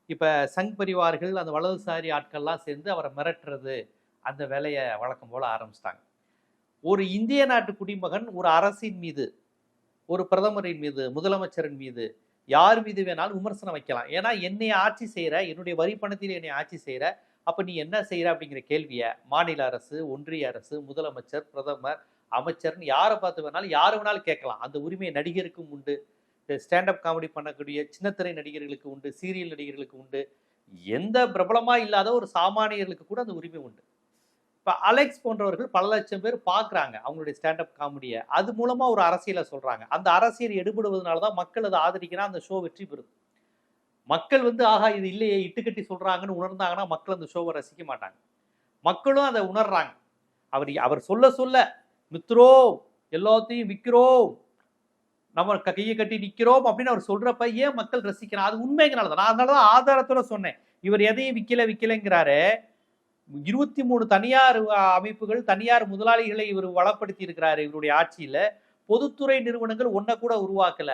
இப்ப சங் பரிவார்கள் அந்த வலதுசாரி ஆட்கள்லாம் சேர்ந்து அவரை மிரட்டுறது, அந்த வேலைய வழக்கம் போல ஆரம்பிச்சுட்டாங்க. ஒரு இந்திய நாட்டு குடிமகன் ஒரு அரசின் மீது, ஒரு பிரதமரின் மீது, முதலமைச்சரின் மீது, யார் மீது வேணாலும் விமர்சனம் வைக்கலாம். ஏன்னா, என்னைய ஆட்சி செய்ற, என்னுடைய வரி பணத்தில் என்னைய ஆட்சி செய்ற, அப்ப நீ என்ன செய்ற அப்படிங்கிற கேள்விய மாநில அரசு, ஒன்றிய அரசு, முதலமைச்சர், பிரதமர், அமைச்சர்ன்னு யார பார்த்து வேணாலும் யாரு வேணாலும் கேட்கலாம். அந்த உரிமை நடிகருக்கும் உண்டு. ஸ்டாண்ட் அப் காமெடி பண்ணக்கூடிய சின்னத்திரை நடிகர்களுக்கு உண்டு, சீரியல் நடிகர்களுக்கு உண்டு. எந்த பிரபலமா இல்லாத ஒரு சாமானியர்களுக்கு கூட அந்த உரிமை உண்டு. இப்ப அலெக்ஸ் போன்றவர்கள் பல லட்சம் பேர் பார்க்குறாங்க அவங்களுடைய ஸ்டாண்ட் அப் காமெடிய. அது மூலமா ஒரு அரசியல சொல்றாங்க. அந்த அரசியல் எடுபடுவதனால தான் மக்கள் அத ஆதரிக்கிறான். அந்த ஷோ வெற்றி பெறுது. மக்கள் வந்து ஆஹா இது இல்லையே இட்டுக்கட்டி சொல்றாங்கன்னு உணர்ந்தாங்கன்னா, மக்கள் அந்த ஷோவ ரசிக்க மாட்டாங்க. மக்களும் அத உணர்றாங்க. அவர் சொல்ல சொல்ல "மித்ரோம் எல்லாத்தையும் விக்கிறோம். நம்ம கைய கட்டி நிக்கிறோம்" அப்படின்னு அவர் சொல்றப்ப ஏன் மக்கள் ரசிக்கிறான்? அது உண்மைங்கனால தான். நான் அதனால தான் ஆதாரத்தோட சொன்னேன். இவர் எதையும் விக்கலங்கிறாரே. 23 தனியார் அமைப்புகள், தனியார் முதலாளிகளை இவர் வளப்படுத்தி இருக்கிறாரு இவருடைய ஆட்சியில. பொதுத்துறை நிறுவனங்கள் ஒண்ண கூட உருவாக்கல.